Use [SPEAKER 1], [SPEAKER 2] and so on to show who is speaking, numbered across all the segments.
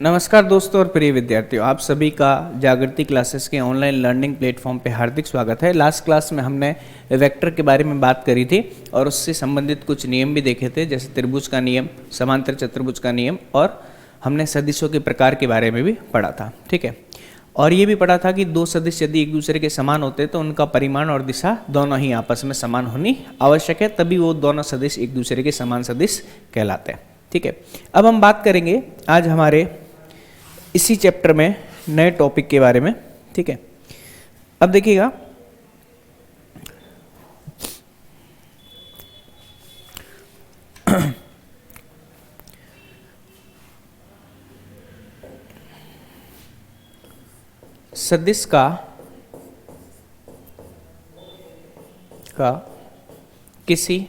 [SPEAKER 1] नमस्कार दोस्तों और प्रिय विद्यार्थियों, आप सभी का जागृति क्लासेस के ऑनलाइन लर्निंग प्लेटफॉर्म पे हार्दिक स्वागत है। लास्ट क्लास में हमने वेक्टर के बारे में बात करी थी और उससे संबंधित कुछ नियम भी देखे थे, जैसे त्रिभुज का नियम, समांतर चतुर्भुज का नियम, और हमने सदिशों के प्रकार के बारे में भी पढ़ा था। ठीक है, और ये भी पढ़ा था कि दो सदिश यदि एक दूसरे के समान होते हैं तो उनका परिमाण और दिशा दोनों ही आपस में समान होनी आवश्यक है, तभी वो दोनों सदिश एक दूसरे के समान सदिश कहलाते हैं। ठीक है, अब हम बात करेंगे आज हमारे इसी चैप्टर में नए टॉपिक के बारे में। ठीक है, अब देखिएगा, सदिश का किसी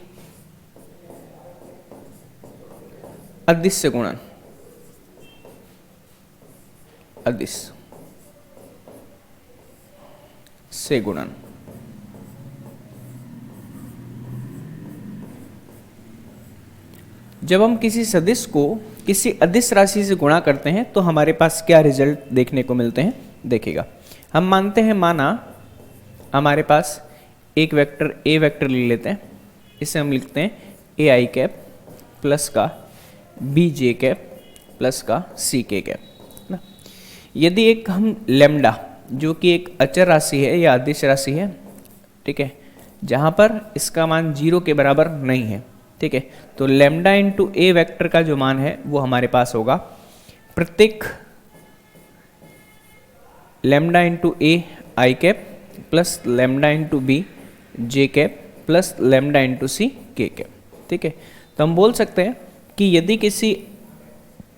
[SPEAKER 1] अदिश से गुणन, अदिश से गुणन जब हम किसी सदिश को किसी अदिश राशि से गुणा करते हैं तो हमारे पास क्या रिजल्ट देखने को मिलते हैं। देखिएगा, हम मानते हैं, माना हमारे पास एक वेक्टर ए वेक्टर ले लेते हैं, इसे हम लिखते हैं ए आई कैप प्लस का बी जे कैप प्लस का सी के कैप। यदि एक हम लेमडा, जो कि एक अचर राशि है या अदिश राशि है, ठीक है, जहाँ पर इसका मान 0 के बराबर नहीं है, ठीक है, तो लेमडा इंटू ए वेक्टर का जो मान है वो हमारे पास होगा प्रत्येक lambda into A I cap plus lambda into B J cap plus lambda into C K cap. ठीक है, तो हम बोल सकते हैं कि यदि किसी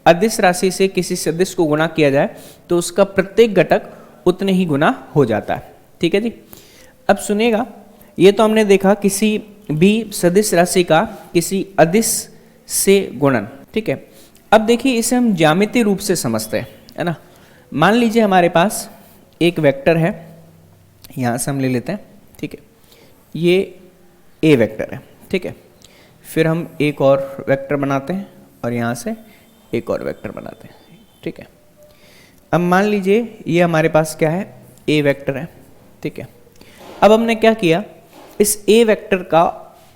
[SPEAKER 1] अदिश राशि से किसी सदिश को गुणा किया जाए तो उसका प्रत्येक घटक उतने ही गुना हो जाता है। ठीक है जी, अब सुनिएगा, ये तो हमने देखा किसी भी सदिश राशि का किसी अदिश से गुणन। ठीक है, अब देखिए इसे हम ज्यामितीय रूप से समझते हैं, है ना। मान लीजिए हमारे पास एक वेक्टर है, यहाँ से हम ले लेते हैं, ठीक है, ये ए वेक्टर है, ठीक है, फिर हम एक और वेक्टर बनाते हैं और यहाँ से एक और वेक्टर बनाते हैं। ठीक है, अब मान लीजिए ये हमारे पास क्या है, ए वेक्टर है। ठीक है, अब हमने क्या किया, इस ए वेक्टर का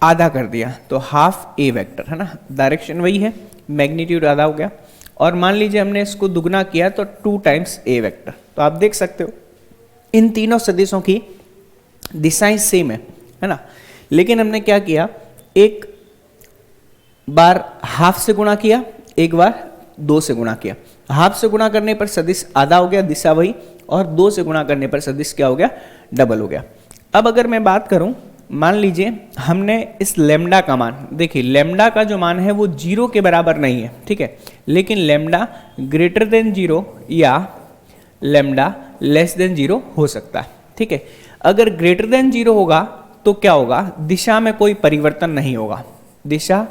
[SPEAKER 1] आधा कर दिया, तो हाफ ए वेक्टर, है ना, डायरेक्शन वही है, मैग्नीट्यूड आधा हो गया। और मान लीजिए हमने इसको दुगना किया तो 2 टाइम्स ए वेक्टर। तो आप देख सकते हो इन तीनों सदिशों की दिशाएं सेम है ना, लेकिन हमने क्या किया, एक बार हाफ से गुणा किया, एक बार 2 से गुणा किया। हाफ से गुणा करने पर सदिश आधा हो गया, दिशा वही, और 2 से गुणा करने पर सदिश क्या हो गया, डबल हो गया। अब अगर मैं बात करूं, मान लीजिए हमने इस लेमडा का मान, देखिए लेमडा का जो मान है वो 0 के बराबर नहीं है, ठीक है, लेकिन लेमडा ग्रेटर देन 0 या लेमडा लेस देन 0 हो सकता है। ठीक है, अगर ग्रेटर देन 0 होगा तो क्या होगा, दिशा में कोई परिवर्तन नहीं होगा, दिशा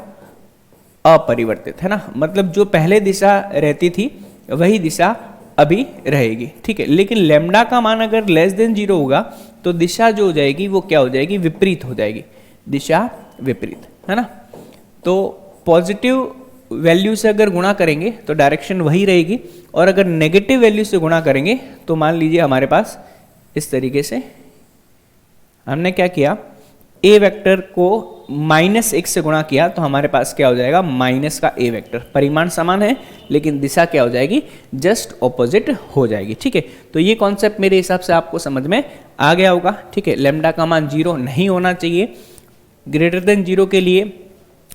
[SPEAKER 1] अपरिवर्तित, है ना, मतलब जो पहले दिशा रहती थी वही दिशा अभी रहेगी। ठीक है, लेकिन लेमडा का मान अगर लेस देन 0 होगा तो दिशा जो हो जाएगी वो क्या हो जाएगी, विपरीत हो जाएगी, दिशा विपरीत, है ना। तो पॉजिटिव वैल्यू से अगर गुणा करेंगे तो डायरेक्शन वही रहेगी, और अगर नेगेटिव वैल्यू से गुणा करेंगे तो मान लीजिए हमारे पास इस तरीके से हमने क्या किया, ए वेक्टर को -1 से गुणा किया तो हमारे पास क्या हो जाएगा, माइनस का ए वेक्टर। परिमाण समान है लेकिन दिशा क्या हो जाएगी, जस्ट ऑपोजिट हो जाएगी। ठीक है, तो ये कॉन्सेप्ट मेरे हिसाब से आपको समझ में आ गया होगा। ठीक है, लेमडा का मान 0 नहीं होना चाहिए, ग्रेटर देन 0 के लिए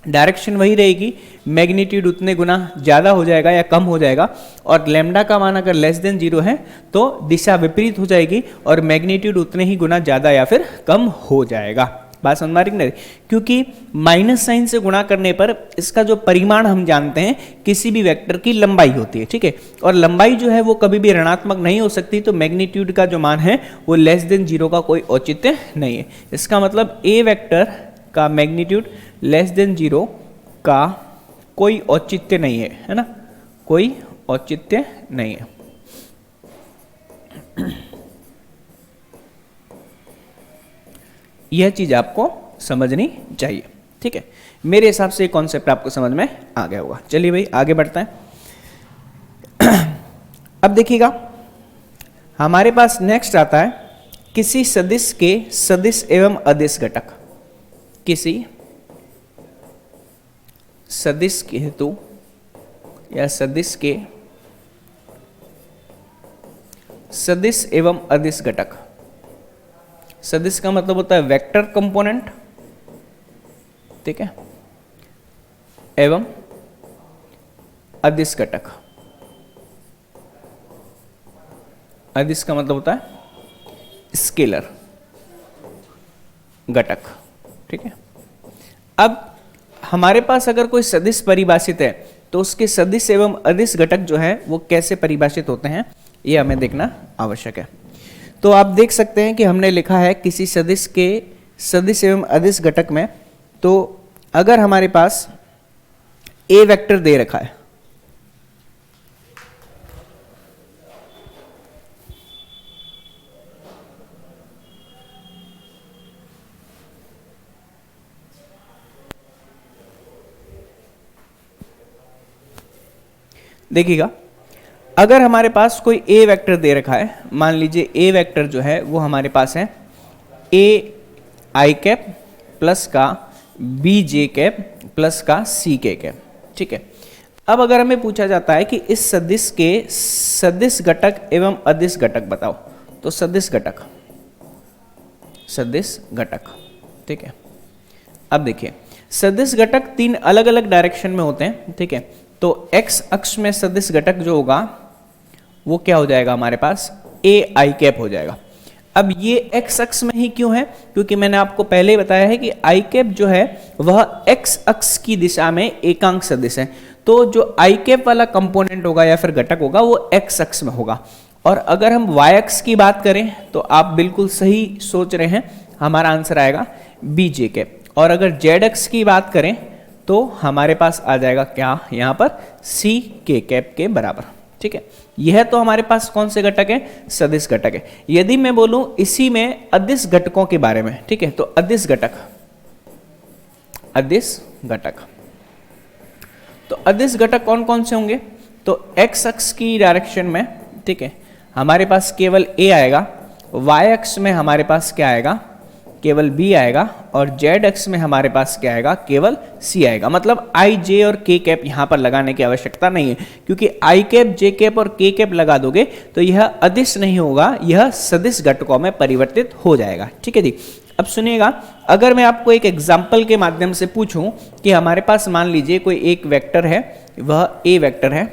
[SPEAKER 1] डायरेक्शन वही रहेगी, मैग्नीट्यूड उतने गुना ज़्यादा हो जाएगा या कम हो जाएगा, और लेमडा का मान अगर लेस देन 0 है तो दिशा विपरीत हो जाएगी और मैग्नीट्यूड उतने ही गुना ज़्यादा या फिर कम हो जाएगा। बात समझ में आ रही है, क्योंकि माइनस साइन से गुणा करने पर इसका जो परिमाण हम जानते हैं किसी भी वेक्टर की लंबाई होती है। ठीक है, और लंबाई जो है वो कभी भी ऋणात्मक नहीं हो सकती, तो मैग्नीट्यूड का जो मान है वो लेस देन 0 का कोई औचित्य नहीं है। इसका मतलब ए वेक्टर का मैग्नीट्यूड लेस देन 0 का कोई औचित्य नहीं है ना, कोई औचित्य नहीं है। यह चीज आपको समझनी चाहिए। ठीक है, मेरे हिसाब से कॉन्सेप्ट आपको समझ में आ गया होगा। चलिए भाई आगे बढ़ते हैं। अब देखिएगा हमारे पास नेक्स्ट आता है किसी सदिश के सदिश एवं अदिश घटक। किसी सदिश के हेतु या सदिश के सदिश एवं अदिश घटक। सदिश का मतलब होता है वेक्टर कंपोनेंट, ठीक है, एवं अदिश घटक। अदिश का मतलब होता है स्केलर घटक, ठीक है। अब हमारे पास अगर कोई सदिश परिभाषित है तो उसके सदिश एवं अदिश घटक जो है वो कैसे परिभाषित होते हैं ये हमें देखना आवश्यक है। तो आप देख सकते हैं कि हमने लिखा है किसी सदिश के सदिश एवं अदिश घटक में, तो अगर हमारे पास ए वेक्टर दे रखा है, देखिएगा अगर हमारे पास कोई ए वेक्टर दे रखा है, मान लीजिए ए वेक्टर जो है वो हमारे पास है ए आई कैप प्लस का बी जे कैप प्लस का सी के कैप, ठीक है। अब अगर हमें पूछा जाता है कि इस सदिश के सदिश घटक एवं अदिश घटक बताओ, तो सदिश घटक, सदिश घटक, ठीक है। अब देखिए सदिश घटक तीन अलग अलग डायरेक्शन में होते हैं, ठीक है। तो x अक्ष में सदिश घटक जो होगा वो क्या हो जाएगा हमारे पास ए आई कैप हो जाएगा। अब ये x अक्ष में ही क्यों है, क्योंकि मैंने आपको पहले ही बताया है कि आई कैप जो है वह x अक्ष की दिशा में एकांक सदिश है। तो जो आई कैप वाला कंपोनेंट होगा या फिर घटक होगा वो x अक्ष में होगा। और अगर हम y अक्ष की बात करें तो आप बिल्कुल सही सोच रहे हैं, हमारा आंसर आएगा बी जे कैप। और अगर z अक्ष की बात करें तो हमारे पास आ जाएगा क्या यहाँ पर सी के कैप के बराबर, ठीक है। यह तो हमारे पास कौन से घटक है, सदिश घटक है। यदि मैं बोलूं इसी में अदिश घटकों के बारे में, ठीक है, तो अदिश घटक, अदिश घटक, तो अदिश घटक कौन कौन से होंगे, तो x अक्ष की डायरेक्शन में, ठीक है, हमारे पास केवल a आएगा, y अक्ष में हमारे पास क्या आएगा, केवल b आएगा, और z अक्ष में हमारे पास क्या आएगा, केवल c आएगा। मतलब i, j और k कैप यहाँ पर लगाने की आवश्यकता नहीं है, क्योंकि i कैप, j कैप और k कैप लगा दोगे तो यह अदिश नहीं होगा, यह सदिश घटकों में परिवर्तित हो जाएगा, ठीक है जी। अब सुनिएगा, अगर मैं आपको एक एग्जाम्पल के माध्यम से पूछूं कि हमारे पास मान लीजिए कोई एक वेक्टर है, वह a वेक्टर है,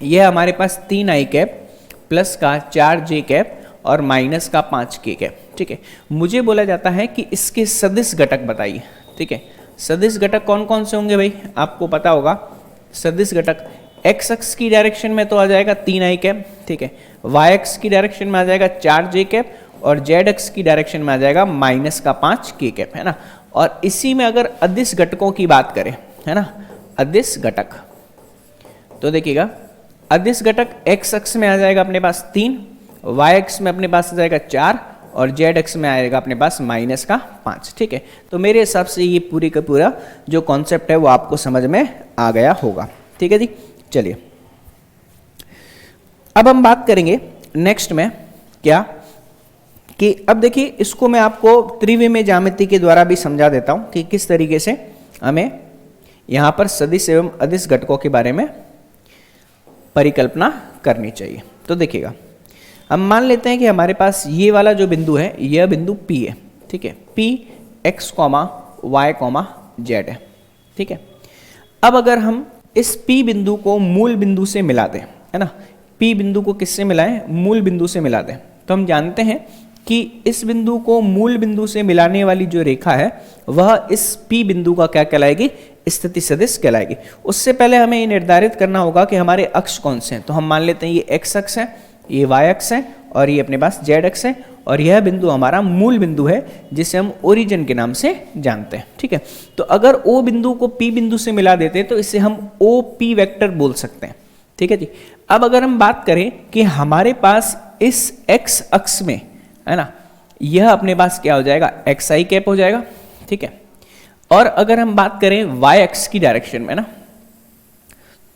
[SPEAKER 1] यह हमारे पास 3 i कैप प्लस का 4 j कैप और माइनस का 5 k कैप, ठीक है। मुझे बोला जाता है कि इसके सदिश घटक बताइए, ठीक है। सदिश घटक कौन कौन से होंगे भाई, आपको पता होगा। सदिश घटक x अक्ष की डायरेक्शन में तो आ जाएगा 3 i कैप, ठीक है। y अक्ष की डायरेक्शन में आ जाएगा 4 j कैप, और z अक्ष की डायरेक्शन में आ जाएगा माइनस का 5 k कैप, है ना। और इसी में अगर अदिश घटकों की बात करें, है ना, अदिश घटक, तो देखिएगा अदिश घटक x अक्ष में आ जाएगा अपने पास 3, y अक्ष में अपने पास आ जाएगा 4, और z अक्ष में आएगा अपने पास माइनस का 5, ठीक है। तो मेरे हिसाब से ये पूरी का पूरा जो कॉन्सेप्ट है वो आपको समझ में आ गया होगा, ठीक है जी। चलिए अब हम बात करेंगे नेक्स्ट में क्या, कि अब देखिए इसको मैं आपको त्रिविमीय ज्यामिति के द्वारा भी समझा देता हूं कि किस तरीके से हमें यहां पर सदिश एवं अदिश घटकों के बारे में परिकल्पना करनी चाहिए। तो देखिएगा, हम मान लेते हैं कि हमारे पास ये वाला जो बिंदु है, यह बिंदु P है, ठीक है। P x, y, z है, ठीक है। अब अगर हम इस P बिंदु को मूल बिंदु से मिला दें, है ना, P बिंदु को किससे मिलाएं, मूल बिंदु से मिला दें, तो हम जानते हैं कि इस बिंदु को मूल बिंदु से मिलाने वाली जो रेखा है वह इस P बिंदु का क्या कहलाएगी, स्थिति सदिश कहलाएगी। उससे पहले हमें ये निर्धारित करना होगा कि हमारे अक्ष कौन से हैं। तो हम मान लेते हैं ये x अक्ष है, ये y अक्ष है, और ये अपने पास z अक्ष है, और यह बिंदु हमारा मूल बिंदु है जिसे हम ओरिजिन के नाम से जानते हैं, ठीक है। तो अगर O बिंदु को P बिंदु से मिला देते हैं तो इसे हम OP वेक्टर बोल सकते हैं, ठीक है जी। अब अगर हम बात करें कि हमारे पास इस x अक्ष में, है ना, यह अपने पास क्या हो जाएगा, xi कैप हो जाएगा, ठीक है। और अगर हम बात करें y अक्ष की डायरेक्शन में ना,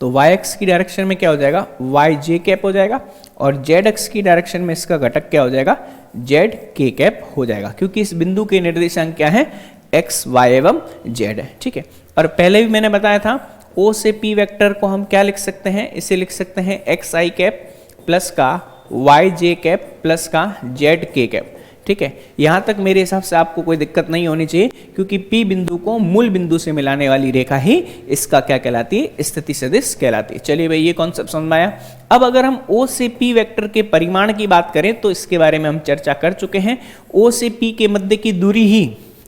[SPEAKER 1] तो वाई एक्स की डायरेक्शन में क्या हो जाएगा, वाई जे कैप हो जाएगा, और जेड एक्स की डायरेक्शन में इसका घटक क्या हो जाएगा, जेड के कैप हो जाएगा, क्योंकि इस बिंदु के निर्देशांक क्या है, एक्स वाई एवं जेड है। ठीक है, और पहले भी मैंने बताया था ओ से पी वेक्टर को हम क्या लिख सकते हैं, इसे लिख सकते हैं एक्स आई कैप प्लस का वाई जे कैप प्लस का जेड के कैप। ठीक है, यहां तक मेरे हिसाब से आपको कोई दिक्कत नहीं होनी चाहिए, क्योंकि P बिंदु को मूल बिंदु से मिलाने वाली रेखा ही इसका क्या कहलाती है, स्थिति सदिश कहलाती है। चलिए भाई, ये कॉन्सेप्ट समझ में आया। अब अगर हम O से P वेक्टर के परिमाण की बात करें तो इसके बारे में हम चर्चा कर चुके हैं। O से P के मध्य की दूरी ही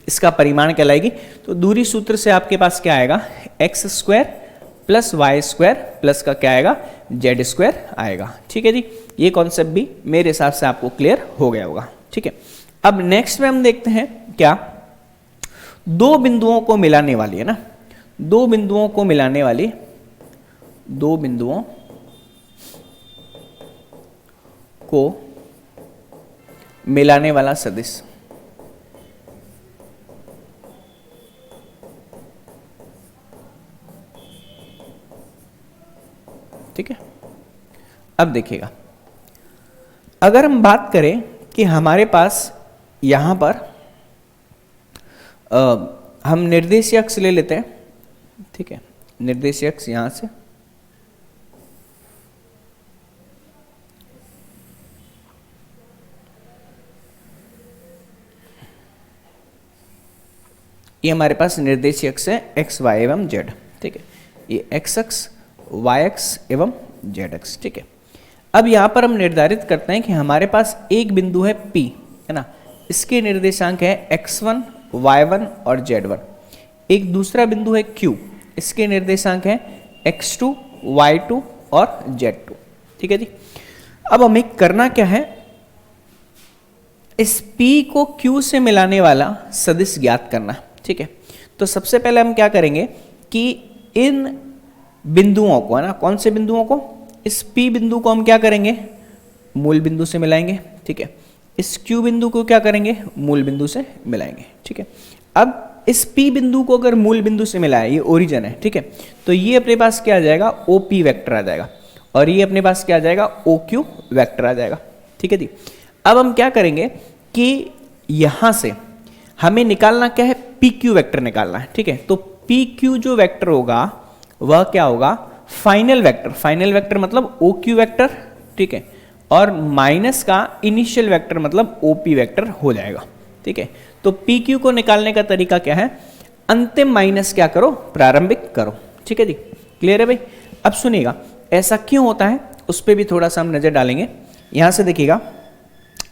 [SPEAKER 1] इसका परिमाण कहलाएगी। तो दूरी सूत्र से आपके पास क्या आएगा, X square plus Y square plus का क्या आएगा, जेड स्क्वायर आएगा। ठीक है जी, ये कॉन्सेप्ट भी मेरे हिसाब से आपको क्लियर हो गया होगा। ठीक है, अब नेक्स्ट में हम देखते हैं क्या, दो बिंदुओं को मिलाने वाली है ना, दो बिंदुओं को मिलाने वाली, दो बिंदुओं को मिलाने वाला सदिश। ठीक है, अब देखिएगा, अगर हम बात करें कि हमारे पास यहां पर हम निर्देशीय अक्ष ले लेते हैं। ठीक है, निर्देशीय अक्ष यहां से ये हमारे पास निर्देशीय अक्ष है एक्स वाई एवं जेड। ठीक है, ये एक्स अक्ष, वाई अक्ष एवं जेड अक्ष। ठीक है, अब यहां पर हम निर्धारित करते हैं कि हमारे पास एक बिंदु है P, है ना, इसके निर्देशांक है x1, y1 और z1। एक दूसरा बिंदु है Q, इसके निर्देशांक है x2, y2 और z2। ठीक है जी, अब हमें करना क्या है, इस P को Q से मिलाने वाला सदिश ज्ञात करना। ठीक है, तो सबसे पहले हम क्या करेंगे कि इन बिंदुओं को, है ना, कौन से बिंदुओं को, इस P बिंदु को हम क्या करेंगे, मूल बिंदु से मिलाएंगे। ठीक है, इस Q बिंदु को क्या करेंगे, मूल बिंदु से मिलाएंगे। ठीक है, अब इस P बिंदु को अगर मूल बिंदु से मिलाए, ये ओरिजिन है। ठीक है, तो ये अपने पास क्या आ जाएगा, OP वेक्टर आ जाएगा, और ये अपने पास क्या आ जाएगा, OQ वेक्टर आ जाएगा। ठीक है जी, अब हम क्या करेंगे कि यहां से हमें निकालना क्या है, PQ वेक्टर निकालना है। ठीक है, तो PQ जो वेक्टर होगा वह क्या होगा, फाइनल वेक्टर। फाइनल वेक्टर मतलब OQ वेक्टर। ठीक है, और माइनस का इनिशियल वेक्टर मतलब OP वेक्टर हो जाएगा। ठीक है, तो PQ को निकालने का तरीका क्या है, अंतिम माइनस क्या करो, प्रारंभिक करो। ठीक है जी, क्लियर है भाई। अब सुनिएगा, ऐसा क्यों होता है उस पर भी थोड़ा सा हम नजर डालेंगे। यहां से देखिएगा,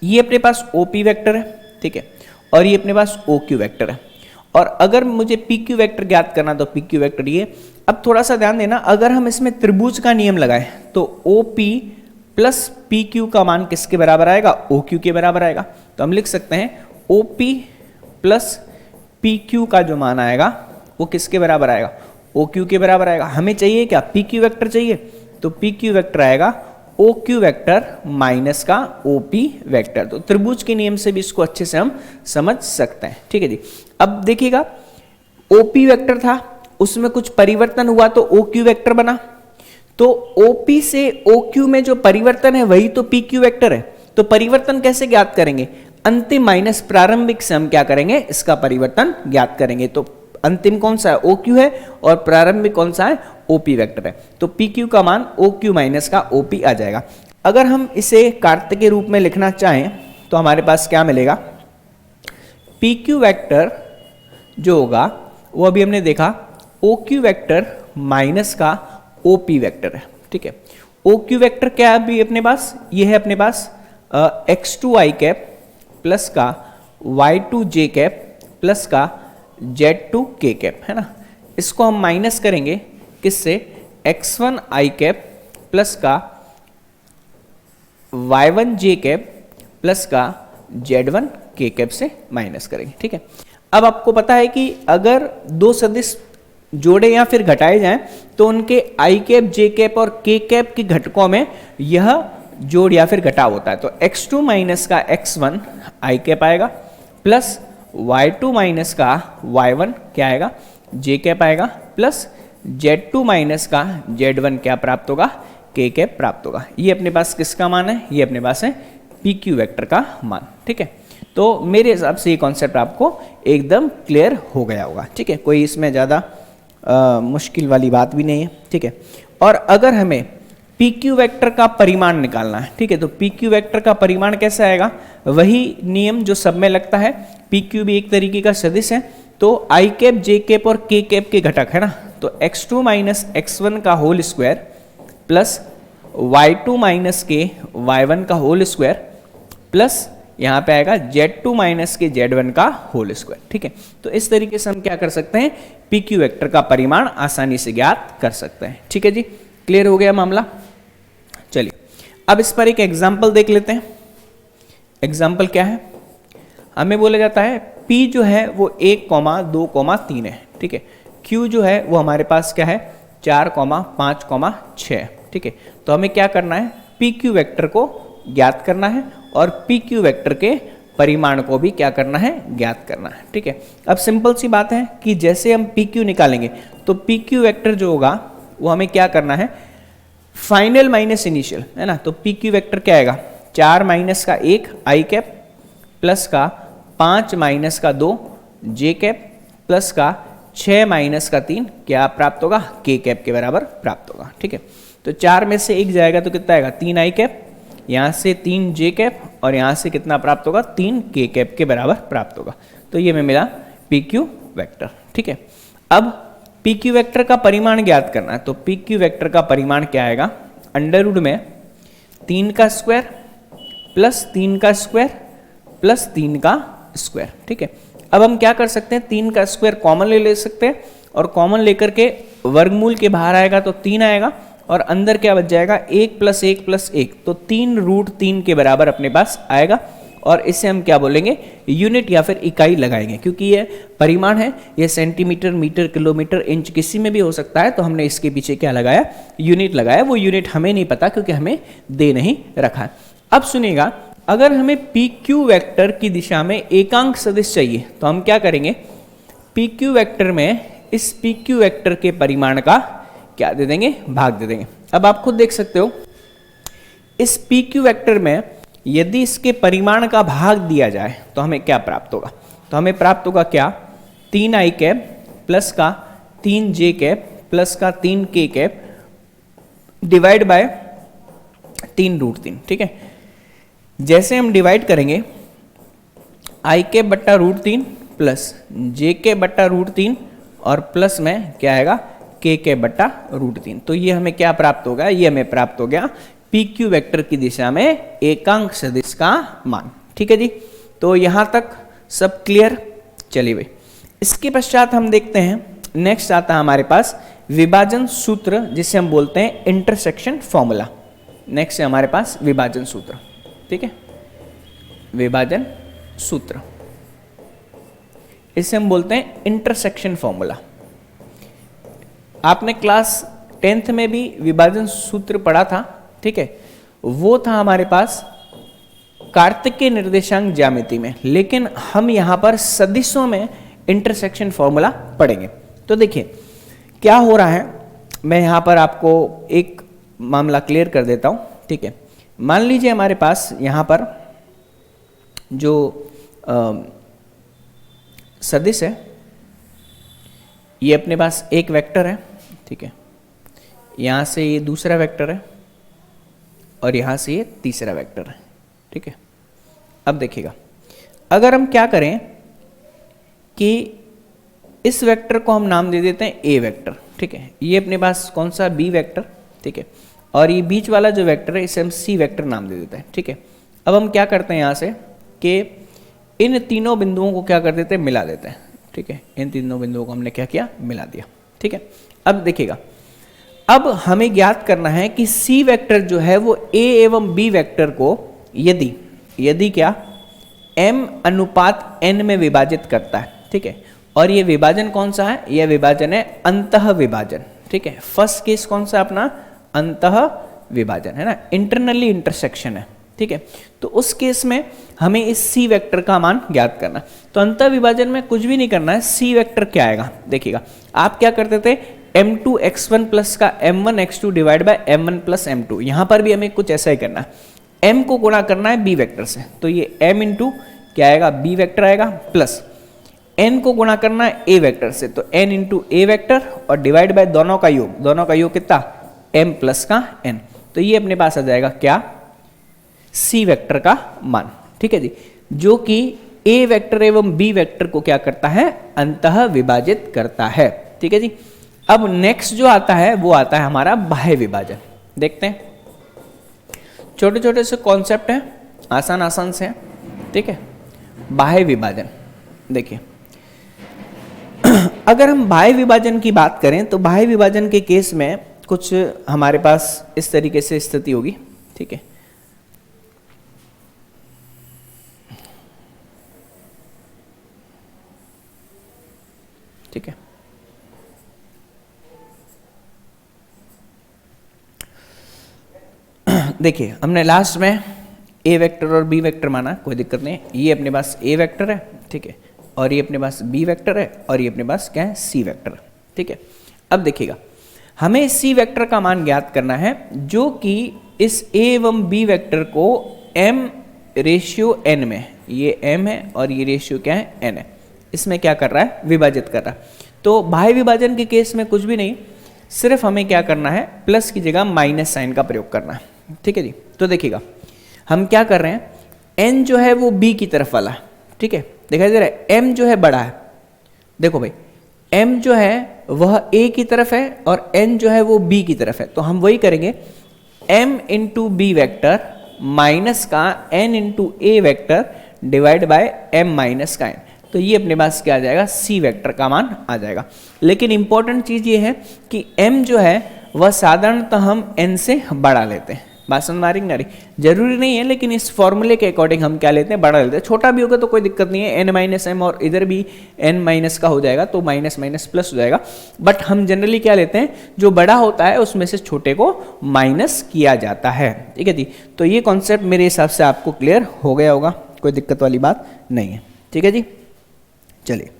[SPEAKER 1] ये अपने पास OP वेक्टर है। ठीक है, और ये अपने पास OQ वेक्टर है, और अगर मुझे PQ वेक्टर ज्ञात करना तो PQ वेक्टर ये। अब थोड़ा सा ध्यान देना, अगर हम इसमें त्रिभुज का नियम लगाएं तो OP प्लस PQ का मान किसके बराबर आएगा, OQ के बराबर आएगा। तो हम लिख सकते हैं OP प्लस PQ का जो मान आएगा वो किसके बराबर आएगा, OQ के बराबर आएगा। हमें चाहिए क्या, PQ वेक्टर चाहिए, तो PQ वेक्टर आएगा OQ वेक्टर माइनस का OP वेक्टर। तो त्रिभुज के नियम से भी इसको अच्छे से हम समझ सकते हैं। ठीक है जी, अब देखिएगा, OP वेक्टर था, उसमें कुछ परिवर्तन हुआ तो OQ वेक्टर बना, तो OP से OQ में जो परिवर्तन है वही तो PQ वेक्टर है। तो परिवर्तन कैसे ज्ञात करेंगे, अंतिम माइनस प्रारंभिक से हम क्या करेंगे, इसका परिवर्तन ज्ञात करेंगे। तो अंतिम कौन सा है, OQ है, और प्रारंभिक कौन सा है, OP वेक्टर है। तो PQ का मान OQ माइनस का OP आ जाएगा। अगर हम इसे कार्त के रूप में लिखना चाहें तो हमारे पास क्या मिलेगा, PQ वेक्टर जो होगा वो अभी हमने देखा OQ वेक्टर माइनस का OP वेक्टर है। ठीक है, OQ वेक्टर क्या है अभी अपने पास, ये है अपने पास x2i कैप प्लस का y2j कैप प्लस का z2k कैप, है ना। इसको हम माइनस करेंगे किससे, x1i कैप प्लस का y1j कैप प्लस का z1k कैप से माइनस करेंगे। ठीक है, अब आपको पता है कि अगर दो सदिश जोड़े या फिर घटाए जाएं तो उनके i कैप, j कैप और k कैप के घटकों में यह जोड़ या फिर घटाव होता है। तो x2 माइनस का x1 i कैप आएगा प्लस y2 माइनस का y1 क्या आएगा, j कैप आएगा प्लस Z2 माइनस का Z1 क्या प्राप्त होगा, K कैप प्राप्त होगा। ये अपने पास किसका मान है, ये अपने पास है PQ वेक्टर का मान। ठीक है, तो मेरे हिसाब से ये कॉन्सेप्ट आपको एकदम क्लियर हो गया होगा। ठीक है, कोई इसमें ज़्यादा मुश्किल वाली बात भी नहीं है। ठीक है, और अगर हमें PQ वेक्टर का परिमाण निकालना है, ठीक है, तो PQ वेक्टर का परिमाण कैसे आएगा, वही नियम जो सब में लगता है। PQ भी एक तरीके का सदिश है, तो I कैप J कैप और K कैप के घटक है ना, तो x2 माइनस x1 का whole square plus y2 minus के y1 का होल स्क्वायर प्लस यहाँ पे आएगा Z2 माइनस के Z1 का होल स्क्वायर। ठीक है, तो इस तरीके से हम क्या कर सकते हैं, PQ वेक्टर का परिमाण आसानी से ज्ञात कर सकते हैं। ठीक है जी, क्लियर हो गया मामला। चलिए अब इस पर एक एग्जाम्पल देख लेते हैं। एग्जाम्पल क्या है, हमें बोला जाता है P जो है वो 1, 2, 3 है। ठीक है, Q जो है वो हमारे पास क्या है 4, 5, 6। ठीक है, तो हमें क्या करना है, PQ वेक्टर को ज्ञात करना है और PQ वेक्टर के परिमाण को भी क्या करना है, ज्ञात करना है। ठीक है, अब सिंपल सी बात है कि जैसे हम PQ निकालेंगे तो PQ वेक्टर जो होगा वो हमें क्या करना है, फाइनल माइनस इनिशियल, है ना। तो PQ वेक्टर क्या आएगा, 4 माइनस का 1 I कैप प्लस का 5 माइनस का 2 J कैप प्लस का 6 माइनस का 3 क्या प्राप्त होगा, K कैप के बराबर प्राप्त होगा। ठीक है, तो 4 में से 1 जाएगा तो कितना आएगा, 3 I कैप, यहाँ से 3 J कैप और यहाँ से कितना प्राप्त होगा, 3 K कैप के बराबर प्राप्त होगा। तो ये हमें मिला PQ वेक्टर। ठीक है, अब PQ वेक्टर का परिमाण ज्ञात करना है, तो PQ वेक्टर का परिमाण क्या आएगा, अंडर रूट में 3 का स्क्वायर प्लस 3 का स्क्वायर प्लस 3 का स्क्वायर। ठीक है, अब हम क्या कर सकते हैं, 3 का स्क्वायर कॉमन ले सकते हैं और कॉमन लेकर के वर्गमूल के बाहर आएगा तो 3 आएगा और अंदर क्या बच जाएगा, 1 प्लस 1 प्लस 1, तो 3 रूट 3 के बराबर अपने पास आएगा। और इसे हम क्या बोलेंगे, यूनिट या फिर इकाई लगाएंगे, क्योंकि ये परिमाण है, ये सेंटीमीटर, मीटर, किलोमीटर, इंच किसी में भी हो सकता है, तो हमने इसके पीछे क्या लगाया, यूनिट लगाया। वो यूनिट हमें नहीं पता क्योंकि हमें दे नहीं रखा है। अब सुनिएगा, अगर हमें PQ वेक्टर की दिशा में एकांक सदिश चाहिए तो हम क्या करेंगे, PQ वेक्टर में इस PQ वेक्टर के परिमाण का क्या दे देंगे, भाग दे देंगे। अब आप खुद देख सकते हो, इस PQ वेक्टर में यदि इसके परिमाण का भाग दिया जाए तो हमें क्या प्राप्त होगा, तो हमें प्राप्त होगा क्या, 3 I कैप प्लस का 3 J कैप प्लस का 3 K cap divide by 3 root 3। ठीक है, जैसे हम डिवाइड करेंगे I कैप बट्टा रूट 3 प्लस J कैप बट्टा रूट 3 और प्लस में क्या आएगा, K कैप बट्टा रूट 3, तो ये हमें क्या प्राप्त होगा, ये हमें प्राप्त हो गया PQ वेक्टर की दिशा में एकांक सदिश का मान। ठीक है जी, तो यहां तक सब क्लियर। चलिए भाई, इसके पश्चात हम देखते हैं, नेक्स्ट आता है हमारे पास विभाजन सूत्र, जिसे हम बोलते हैं इंटरसेक्शन फॉर्मूला। नेक्स्ट है हमारे पास विभाजन सूत्र। ठीक है, विभाजन सूत्र, इसे हम बोलते हैं इंटरसेक्शन फॉर्मूला। आपने क्लास 10th में भी विभाजन सूत्र पढ़ा था। ठीक है, वो था हमारे पास कार्तिकेय निर्देशांक ज्यामिति में, लेकिन हम यहां पर सदिशों में इंटरसेक्शन फॉर्मूला पढ़ेंगे। तो देखिए क्या हो रहा है, मैं यहां पर आपको एक मामला क्लियर कर देता हूं। ठीक है, मान लीजिए हमारे पास यहां पर जो सदिश है, ये अपने पास एक वेक्टर है। ठीक है, यहां से ये दूसरा वेक्टर है और यहां से ये तीसरा वेक्टर है। ठीक है, अब देखिएगा, अगर हम क्या करें कि इस वेक्टर को हम नाम दे देते हैं ए वेक्टर। ठीक है, ये अपने पास कौन सा, बी वेक्टर। ठीक है, और ये बीच वाला जो वेक्टर है इसे हम सी वेक्टर नाम दे देते हैं। ठीक है, अब हम क्या करते हैं यहां से कि इन तीनों बिंदुओं को क्या कर देते हैं, मिला देते हैं। ठीक है, इन तीनों बिंदुओं को हमने क्या किया, मिला दिया। ठीक है, अब देखिएगा, अब हमें ज्ञात करना है कि सी वेक्टर जो है वो ए एवं बी वेक्टर को यदि क्या m अनुपात n में विभाजित करता है। ठीक है, और ये विभाजन कौन सा है, यह विभाजन है अंतः विभाजन। ठीक है, फर्स्ट केस कौन सा अपना, अंतः विभाजन है ना, इंटरनली इंटरसेक्शन है। ठीक है, तो उस केस में हमें इस सी वेक्टर का मान ज्ञात करना। तो अंतः विभाजन में कुछ भी नहीं करना है, सी वेक्टर क्या आएगा देखिएगा, आप क्या करते थे, m2 x1 प्लस का m1 x2 divide by m1 plus m2। यहां पर भी हमें कुछ ऐसा ही करना है, m को गुणा करना है b वेक्टर से, तो ये m इंटू क्या आएगा b वेक्टर आएगा, प्लस n को गुणा करना है a वेक्टर से, तो n इंटू a वेक्टर और डिवाइड बाय दोनों का योग कितना m प्लस का n। तो ये अपने पास आ जाएगा क्या, c वेक्टर का मान। ठीक है जी, जो कि a वेक्टर एवं b वेक्टर को क्या करता है, अंतः विभाजित करता है। ठीक है जी, अब नेक्स्ट जो आता है वो आता है हमारा बाह्य विभाजन। देखते हैं, छोटे छोटे से कॉन्सेप्ट हैं, आसान से हैं। ठीक है, बाह्य विभाजन देखिए, अगर हम बाह्य विभाजन की बात करें तो बाह्य विभाजन के केस में कुछ हमारे पास इस तरीके से स्थिति होगी। ठीक है, ठीक है, देखिए हमने लास्ट में a वेक्टर और b वेक्टर माना, कोई दिक्कत नहीं है। ये अपने पास a वेक्टर है, ठीक है, और ये अपने पास b वेक्टर है, और ये अपने पास क्या है, c वेक्टर है। ठीक है, अब देखिएगा हमें c वेक्टर का मान ज्ञात करना है, जो कि इस a एवं b वेक्टर को m रेशियो n में, ये m है और ये रेशियो क्या है, n है, इसमें क्या कर रहा है, विभाजित कर रहा है। तो बाह्य विभाजन के केस में कुछ भी नहीं, सिर्फ हमें क्या करना है, प्लस की जगह माइनस साइन का प्रयोग करना है। ठीक है जी, तो देखिएगा हम क्या कर रहे हैं, n जो है वो b की तरफ वाला है। ठीक है, दिखाई दे रहा है, m जो है बड़ा है, देखो भाई m जो है वह a की तरफ है और n जो है वो b की तरफ है, तो हम वही करेंगे, m into B vector minus का n into a vector divide by m minus का n। तो ये अपने पास क्या आ जाएगा, c वेक्टर का मान आ जाएगा। लेकिन इंपॉर्टेंट चीज ये है कि m जो है वह साधारणतः हम n से बड़ा लेते हैं। बात समझ में आ रही ना रही, जरूरी नहीं है, लेकिन इस फॉर्मूले के अकॉर्डिंग हम क्या लेते हैं, बड़ा लेते हैं। छोटा भी होगा तो कोई दिक्कत नहीं है, n माइनस m और इधर भी n माइनस का हो जाएगा, तो माइनस माइनस प्लस हो जाएगा। बट हम जनरली क्या लेते हैं, जो बड़ा होता है उसमें से छोटे को माइनस किया जाता है। ठीक है जी, तो ये कॉन्सेप्ट मेरे हिसाब से आपको क्लियर हो गया होगा, कोई दिक्कत वाली बात नहीं है। ठीक है जी, चलिए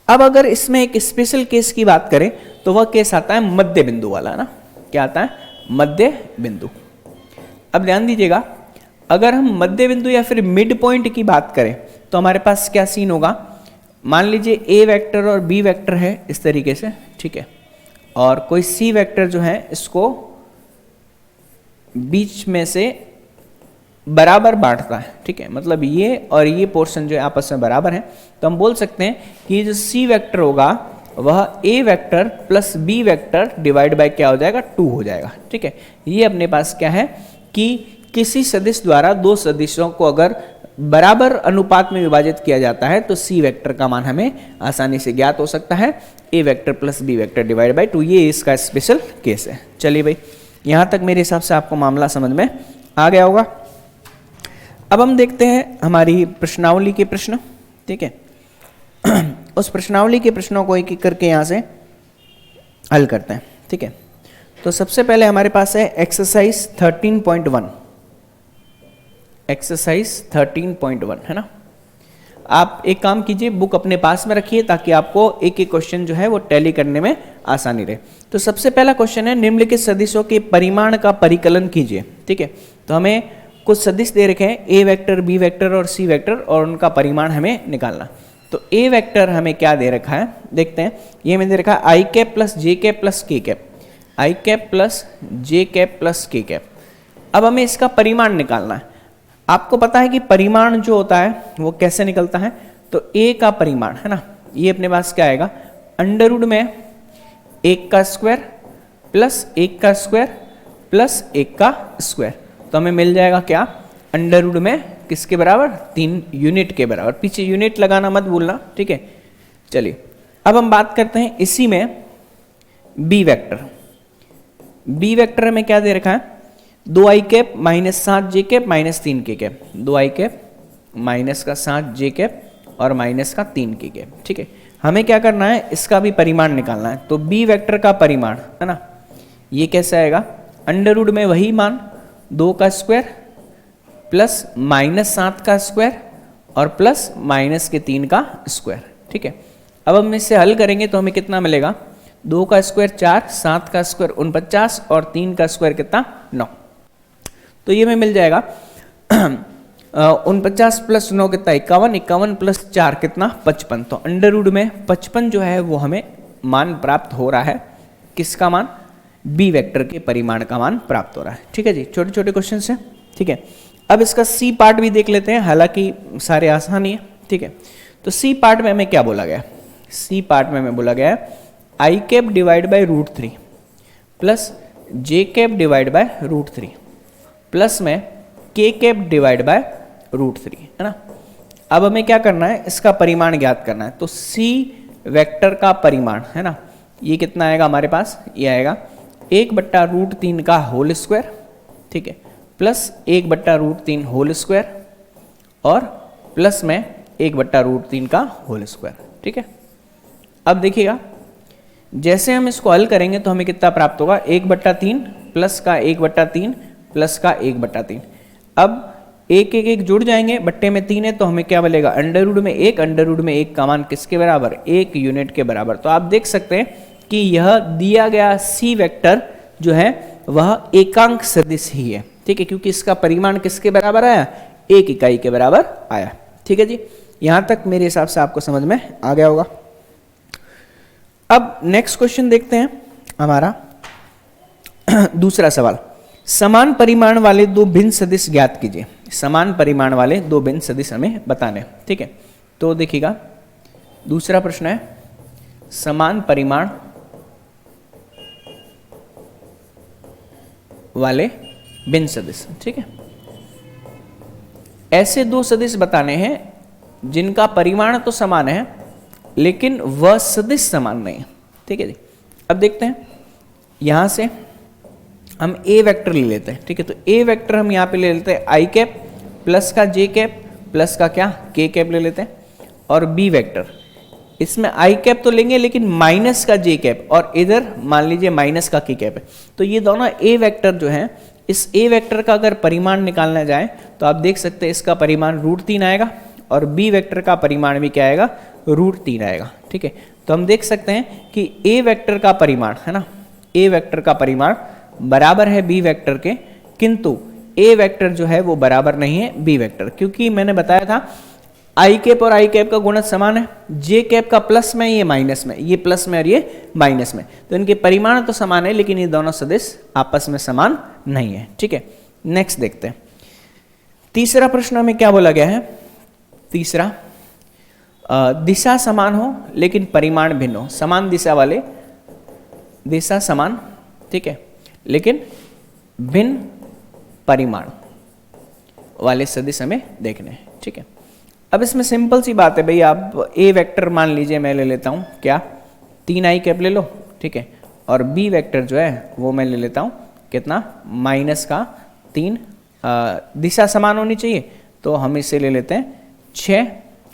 [SPEAKER 1] अब अगर इसमें एक स्पेशल केस की बात करें तो वह केस आता है मध्य बिंदु वाला ना, क्या आता है, मध्य बिंदु। अब ध्यान दीजिएगा, अगर हम मध्य बिंदु या फिर मिड पॉइंट की बात करें तो हमारे पास क्या सीन होगा, मान लीजिए a वेक्टर और b वेक्टर है इस तरीके से, ठीक है, और कोई c वेक्टर जो है इसको बीच में से बराबर बांटता है। ठीक है, मतलब ये और ये पोर्शन जो है आपस में बराबर है, तो हम बोल सकते हैं कि जो c वेक्टर होगा वह a vector plus b vector divide by क्या हो जाएगा, 2 हो जाएगा। ठीक है, ये अपने पास क्या है कि किसी सदिश द्वारा दो सदिशों को अगर बराबर अनुपात में विभाजित किया जाता है तो c वेक्टर का मान हमें आसानी से ज्ञात हो सकता है, a vector plus b vector divide by 2, ये इसका स्पेशल केस है। चलिए भाई, यहाँ तक मेरे हिसाब से आपको मामला समझ में आ गया होगा। अब हम देखते हैं हमारी प्रश्नावली के प्रश्न। ठीक है, उस प्रश्नावली के प्रश्नों को एक एक करके यहाँ से हल करते हैं। ठीक है, तो सबसे पहले हमारे पास है एक्सरसाइज 13.1, एक्सरसाइज 13.1 है ना। आप एक काम कीजिए, बुक अपने पास में रखिए ताकि आपको एक एक क्वेश्चन जो है वो टैली करने में आसानी रहे। तो सबसे पहला क्वेश्चन है, निम्नलिखित सदिशों के परिमाण का परिकलन कीजिए। ठीक है, तो हमें कुछ सदिश दे रखे हैं, a वेक्टर, b वेक्टर और c वेक्टर, और उनका परिमाण हमें निकालना। तो a वेक्टर हमें क्या दे रखा है, देखते हैं, ये हमें दे रखा है i cap plus j cap plus k cap, i cap plus j cap plus k cap. अब हमें इसका परिमाण निकालना है। आपको पता है कि परिमाण जो होता है वो कैसे निकलता है, तो a का परिमाण है ना, ये अपने पास क्या आएगा, अंडर रूट में 1 का स्क्वायर प्लस 1 का स्क्वायर प्लस 1 का स्क्वायर, तो हमें मिल जाएगा क्या, अंडर रूट में किसके बराबर, 3 यूनिट के बराबर। पीछे यूनिट लगाना मत भूलना। ठीक है, चलिए अब हम बात करते हैं इसी में b वेक्टर। b वेक्टर में क्या दे रखा है, 2i cap minus 7j cap minus 3k cap, 2i cap minus का 7j कैप और माइनस का 3k कैप। ठीक है, हमें क्या करना है, इसका भी परिमाण निकालना है। तो b वेक्टर का परिमाण है ना, ये कैसे आएगा, अंडर रूट में वही मान 2 का स्क्वायर प्लस माइनस 7 का स्क्वायर और प्लस माइनस के 3 का स्क्वायर। ठीक है, अब हम इसे हल करेंगे तो हमें कितना मिलेगा, 2 का स्क्वायर 4, 7 का स्क्वायर 49 और 3 का स्क्वायर कितना 9। तो ये में मिल जाएगा 49 प्लस 9 कितना 51, 51 प्लस 4 कितना 55। तो अंडर रूट में 55 जो है वो हमें मान प्राप्त हो रहा है। किसका मान? बी वेक्टर के परिमाण का मान प्राप्त हो रहा है। ठीक है जी, छोटे छोटे क्वेश्चन है। ठीक है, अब इसका सी पार्ट भी देख लेते हैं, हालांकि सारे आसान ही है। ठीक है, तो सी पार्ट में हमें क्या बोला गया? सी पार्ट में हमें बोला गया है I cap divide by root 3 plus J cap divide by root 3 plus में K cap divide by root 3, है ना। अब हमें क्या करना है? इसका परिमाण ज्ञात करना है। तो सी वेक्टर का परिमाण, है ना, ये कितना आएगा हमारे पास? ये आएगा 1/√3 का होल स्क्वायर, ठीक है, प्लस 1/√3 होल स्क्वायर और प्लस में 1/√3 का होल स्क्वायर। ठीक है, अब देखिएगा जैसे हम इसको हल करेंगे तो हमें कितना प्राप्त होगा? 1/3 प्लस का 1/3 प्लस का 1/3। अब एक एक एक जुड़ जाएंगे, बट्टे में 3 है तो हमें क्या मिलेगा? अंडर रूट में 1, अंडर रूट में 1 का मान किसके बराबर? 1 यूनिट के बराबर। तो आप देख सकते हैं कि यह दिया गया सी वेक्टर जो है वह एकांक सदिश ही है। ठीक है, क्योंकि इसका परिमाण किसके बराबर आया? 1 इकाई के बराबर आया। ठीक है जी, यहां तक मेरे हिसाब से आपको समझ में आ गया होगा। अब नेक्स्ट क्वेश्चन देखते हैं हमारा दूसरा सवाल। समान परिमाण वाले दो भिन्न सदिश ज्ञात कीजिए। समान परिमाण वाले दो भिन्न सदिश हमें बताने। ठीक है, तो देखिएगा दूसरा प्रश्न है समान परिमाण वाले भिन्न सदिश। ठीक है, ऐसे दो सदिश बताने हैं जिनका परिमाण तो समान है लेकिन वह सदिश समान नहीं है। ठीक है जी, अब देखते हैं यहां से हम ए वेक्टर ले लेते हैं। ठीक है, तो ए वेक्टर हम यहां पे ले लेते हैं आई कैप प्लस का जे कैप प्लस का क्या के कैप ले लेते हैं, और बी वेक्टर इसमें आई कैप तो लेंगे लेकिन माइनस का जे कैप और इधर मान लीजिए माइनस का के कैप है। तो ये दोनों ए वेक्टर जो है, इस ए वेक्टर का अगर परिमाण निकालना जाए तो आप देख सकते हैं इसका परिमाण √3 आएगा और बी वेक्टर का परिमाण भी क्या आएगा? √3 आएगा। ठीक है, तो हम देख सकते हैं कि ए वेक्टर का परिमाण, है ना, ए वेक्टर का परिमाण बराबर है बी वेक्टर के, किंतु ए वेक्टर जो है वो बराबर नहीं है बी वेक्टर, क्योंकि मैंने बताया था आई कैप और आई कैप का गुणज समान है। जे कैप का प्लस में, ये माइनस में, ये प्लस में और ये माइनस में, तो इनके परिमाण तो समान है लेकिन ये दोनों सदिश आपस में समान नहीं है। ठीक है, नेक्स्ट देखते हैं तीसरा प्रश्न हमें क्या बोला गया है। तीसरा, दिशा समान हो लेकिन परिमाण भिन्न हो। समान दिशा वाले, दिशा समान, ठीक है, लेकिन भिन्न परिमाण वाले सदिश हमें देखने हैं। ठीक है, अब इसमें सिंपल सी बात है भाई, आप ए वेक्टर मान लीजिए मैं ले लेता हूं क्या 3 आई कैप ले लो। ठीक है, और बी वेक्टर जो है वो मैं ले लेता हूं कितना? माइनस का 3। दिशा समान होनी चाहिए तो हम इसे ले लेते हैं 6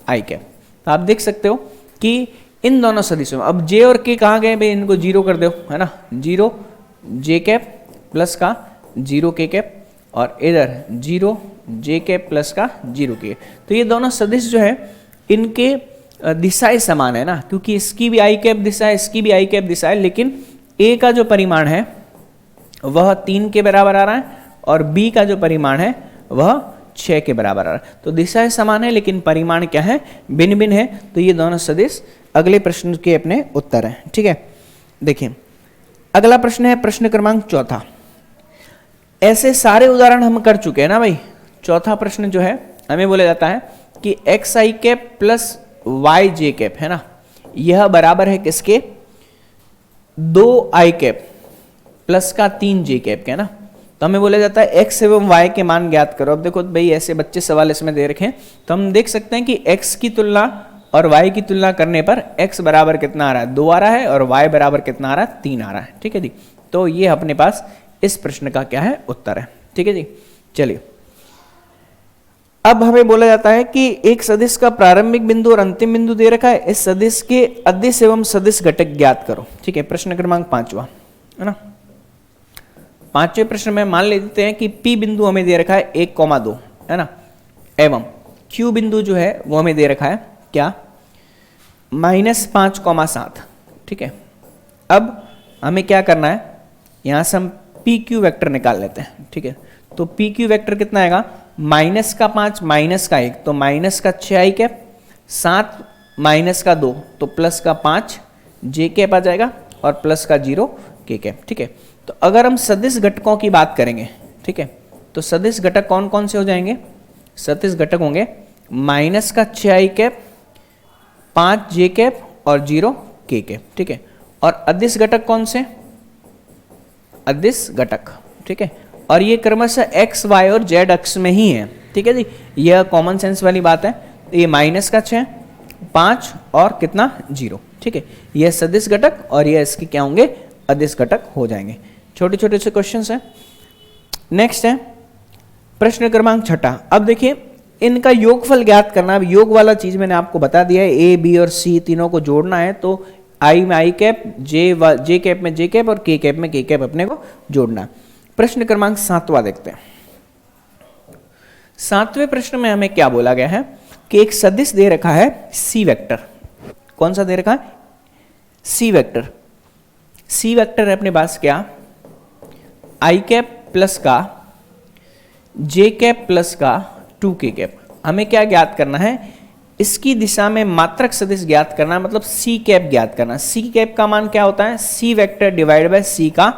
[SPEAKER 1] आई कैप। तो आप देख सकते हो कि इन दोनों सदिशों में अब जे और के कहाँ गए भाई? इनको 0 कर दो, है ना, 0 जे कैप प्लस का 0 के कैप और इधर 0 जे कैप प्लस का 0 के। तो ये दोनों सदिश जो है इनके दिशाएं समान है ना, क्योंकि इसकी भी आई कैप दिशा है, इसकी भी आई कैप दिशा है, लेकिन ए का जो परिमाण है वह 3 के बराबर आ रहा है और बी का जो परिमाण है वह 6 के बराबर आ रहा है। तो दिशाएं समान है लेकिन परिमाण क्या है? भिन्न भिन्न है। तो ये दोनों सदिश अगले प्रश्न के अपने उत्तर हैं। ठीक है, देखिए अगला प्रश्न है प्रश्न क्रमांक 4। ऐसे सारे उदाहरण हम कर चुके हैं ना भाई। चौथा प्रश्न जो है हमें बोला जाता है कि एक्स आई कैप प्लस वाई जे कैप, है ना, यह बराबर है किसके? 2 आई कैप प्लस का 3 जे कैप के, है ना। तो हमें बोला जाता है एक्स एवं वाई के मान ज्ञात करो। अब देखो भाई ऐसे बच्चे सवाल इसमें दे रखे हैं तो हम देख सकते हैं कि एक्स की तुलना और वाई की तुलना करने पर एक्स बराबर कितना आ रहा है? 2 आ रहा है और वाई बराबर कितना आ रहा है? 3 आ रहा है। ठीक है जी, तो ये अपने पास इस प्रश्न का क्या है? उत्तर है। ठीक है जी, चलिए अब हमें बोला जाता है कि एक सदिश का प्रारंभिक बिंदु और अंतिम बिंदु दे रखा है, इस सदिश के अदिश एवं सदिश घटक ज्ञात करो। ठीक है, प्रश्न क्रमांक 5वां, है ना। 5वें प्रश्न में मान लेते हैं कि P बिंदु हमें दे रखा है 1,2, है ना, एवं Q बिंदु जो है वो हमें दे रखा है क्या? -5,7। ठीक है, अब हमें क्या करना है, यहां से हम पी क्यू वैक्टर निकाल लेते हैं, ठीक है। तो पी क्यू वैक्टर कितना आएगा, माइनस का 5 माइनस का 1, तो माइनस का 6 आई कैप, 7 माइनस का 2 तो प्लस का 5 जे कैप आ जाएगा और प्लस का 0 के कैप, ठीक है। तो अगर हम सदिश घटकों की बात करेंगे, ठीक है, तो सदिश घटक कौन कौन से हो जाएंगे, सदिश घटक होंगे माइनस का 6 आई कैप, 5 जे कैप और 0 के कैप, ठीक है। और अदिश घटक कौन से, अदिश घटक, ठीक है। और ये क्रमशः एक्स वाई और जेड अक्ष में ही है, ठीक है जी, यह कॉमन सेंस वाली बात है। ये माइनस का 6, 5 और कितना 0, ठीक है। यह सदिश घटक और यह इसके क्या होंगे, अदिश घटक हो जाएंगे। छोटे छोटे से क्वेश्चन हैं। नेक्स्ट है प्रश्न क्रमांक 6। अब देखिए इनका योगफल ज्ञात करना। अब योग वाला चीज मैंने आपको बता दिया है, ए बी और सी तीनों को जोड़ना है, तो आई में आई कैप, जे कैप में जे कैप और के कैप में के कैप अपने को जोड़ना है। प्रश्न क्रमांक 7वां देखते हैं। 7वें प्रश्न में हमें क्या बोला गया है कि एक सदिश दे रखा है सी वेक्टर। कौन सा दे रखा है, सी वेक्टर। सी वेक्टर है अपने पास क्या, आई कैप प्लस का जे कैप प्लस का 2 के कैप। हमें क्या ज्ञात करना है, इसकी दिशा में मात्रक सदिश ज्ञात करना है, मतलब सी कैप ज्ञात करना। सी कैप का मान क्या होता है, सी वेक्टर डिवाइड बाय सी का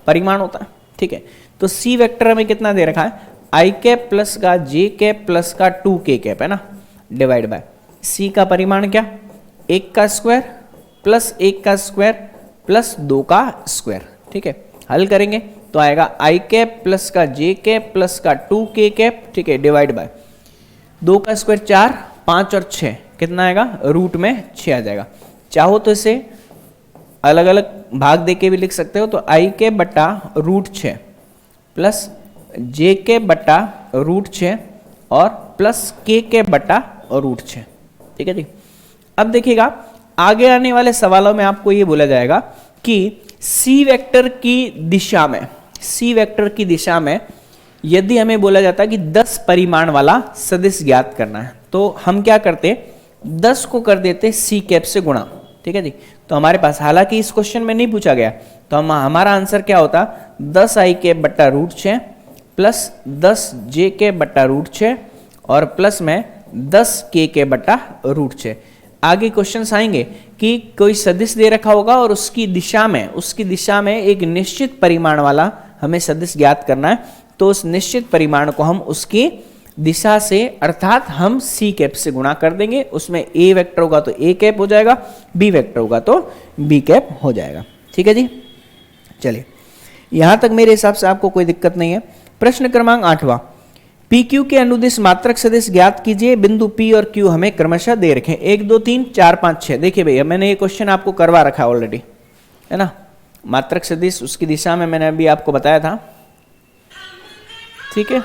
[SPEAKER 1] परिमाण होता है, ठीक है। तो सी वेक्टर हमें कितना दे रखा है, आई कैप प्लस का जे कैप प्लस का 2 के कैप है ना, डिवाइड बाय सी का परिमाण क्या, 1 का स्क्वायर प्लस 1 का स्क्वायर प्लस 2 का स्क्वायर, ठीक है। हल करेंगे तो आएगा आई कैप प्लस का जे कैप प्लस का 2 के कैप, ठीक है, डिवाइड बाय 2 का स्क्वायर 4, 5 और 6 कितना आएगा, रूट में 6 आ जाएगा। चाहो तो इसे अलग अलग भाग देके भी लिख सकते हो, तो आई कैप बटा रूट 6 प्लस जे कैप बटा रूट 6 और प्लस के कैप बटा रूट 6, ठीक है जी। अब देखिएगा आगे आने वाले सवालों में आपको ये बोला जाएगा कि सी वेक्टर की दिशा में, सी वेक्टर की दिशा में यदि हमें बोला जाता है कि 10 परिमाण वाला सदिश ज्ञात करना है, तो हम क्या करते, 10 को कर देते सी कैप से गुणा, ठीक है जी। तो हमारे पास, हालांकि इस क्वेश्चन में नहीं पूछा गया, तो हमारा आंसर क्या होता, 10 आई कैप बट्टा रूट 6 प्लस 10 जे कैप बट्टा रूट 6 और प्लस में 10 के कैप बट्टा रूट 6। आगे क्वेश्चंस आएंगे कि कोई सदिश दे रखा होगा और उसकी दिशा में एक निश्चित परिमाण वाला हमें सदिश ज्ञात करना है, तो उस निश्चित परिमाण को हम उसकी दिशा से अर्थात हम सी कैप से गुणा कर देंगे। उसमें ए वेक्टर होगा तो ए कैप हो जाएगा, बी वेक्टर होगा तो बी कैप हो जाएगा, ठीक है जी। चलिए यहां तक मेरे हिसाब से आपको कोई दिक्कत नहीं है। प्रश्न क्रमांक 8वां, पी क्यू के अनुदिश मात्रक सदिश ज्ञात कीजिए। बिंदु पी और क्यू हमें क्रमशः दे रखे 1 2 3 4 5 6। देखिए भैया मैंने ये क्वेश्चन आपको करवा रखा है ऑलरेडी, है ना। मात्रक सदिश उसकी दिशा में मैंने अभी आपको बताया था, ठीक है।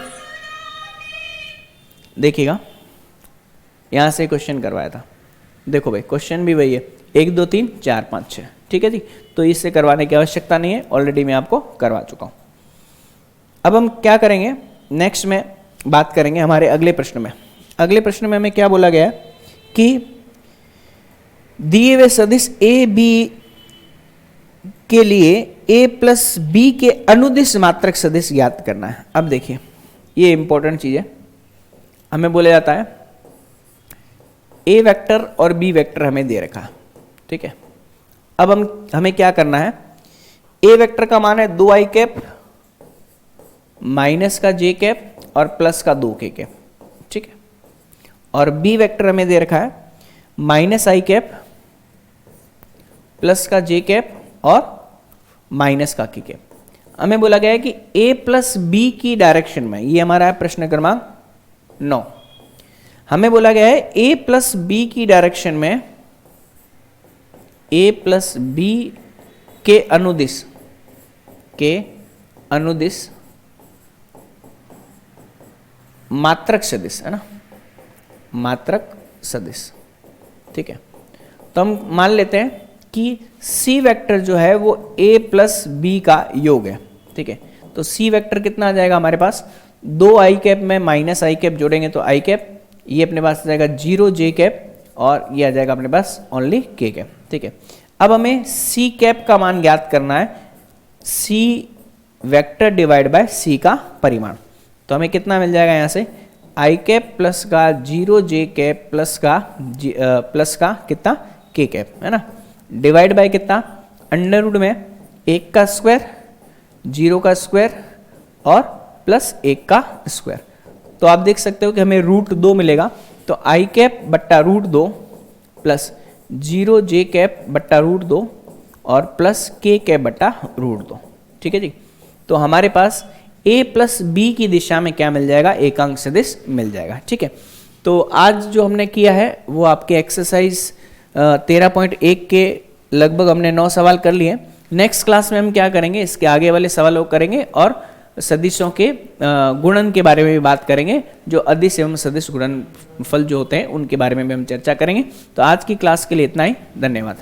[SPEAKER 1] देखिएगा यहां से क्वेश्चन करवाया था, देखो भाई क्वेश्चन भी वही है, 1 2 3 4 5 6, ठीक है जी। तो इससे करवाने की आवश्यकता नहीं है, ऑलरेडी मैं आपको करवा चुका हूं। अब हम क्या करेंगे, नेक्स्ट में बात करेंगे हमारे अगले प्रश्न में। अगले प्रश्न में हमें क्या बोला गया कि दिए हुए सदिश ए बी के लिए a प्लस बी के अनुदिश मात्रक सदिश ज्ञात करना है। अब देखिए ये इंपॉर्टेंट चीज है, हमें बोला जाता है a वेक्टर और b वेक्टर हमें दे रखा, ठीक है। अब हमें क्या करना है, a वेक्टर का मान है 2 आई कैप माइनस का जे कैप और प्लस का 2 के कैप, ठीक है। और b वेक्टर हमें दे रखा है माइनस आई कैप प्लस का जे कैप और माइनस का के कैप। हमें बोला गया है कि a प्लस बी की डायरेक्शन में, ये हमारा है प्रश्न क्रमांक 9। हमें बोला गया है a प्लस बी की डायरेक्शन में, a प्लस बी के अनुदिश मात्रक सदिश, है ना, मात्रक सदिश, ठीक है। तो हम मान लेते हैं कि सी वेक्टर जो है वो a प्लस बी का योग है, ठीक है। तो सी वेक्टर कितना आ जाएगा हमारे पास, 2 आई कैप में माइनस आई कैप जोड़ेंगे तो आई कैप, ये अपने पास आ जाएगा 0 जे कैप और ये आ जाएगा अपने पास ओनली के कैप, ठीक है। अब हमें सी कैप का मान ज्ञात करना है, सी वेक्टर डिवाइड बाय सी का परिमाण। तो हमें कितना मिल जाएगा यहाँ से, आई कैप प्लस का 0 जे कैप प्लस का कितना के कैप, है ना, डिवाइड बाय कितना, अंडर रूट में 1 का स्क्वायर, 0 का स्क्वायर और प्लस 1 का स्क्वायर। तो आप देख सकते हो कि हमें √2 मिलेगा। तो आई कैप बट्टा √2 प्लस 0 जे कैप बट्टा √2 और प्लस के कैप बट्टा √2। ठीक है जी। तो हमारे पास a प्लस बी की दिशा में क्या मिल जाएगा, एकांक सदिश मिल जाएगा। ठीक है। तो आज जो हमने किया है वो आपके एक्सरसाइज 13.1 के लगभग हमने 9 सवाल कर लिए। नेक्स्ट क्लास में हम क्या करेंगे, इसके आगे वाले सवालों को करेंगे और सदिशों के गुणन के बारे में भी बात करेंगे, जो अदिश एवं सदिश गुणनफल जो होते हैं उनके बारे में भी हम चर्चा करेंगे। तो आज की क्लास के लिए इतना ही, धन्यवाद।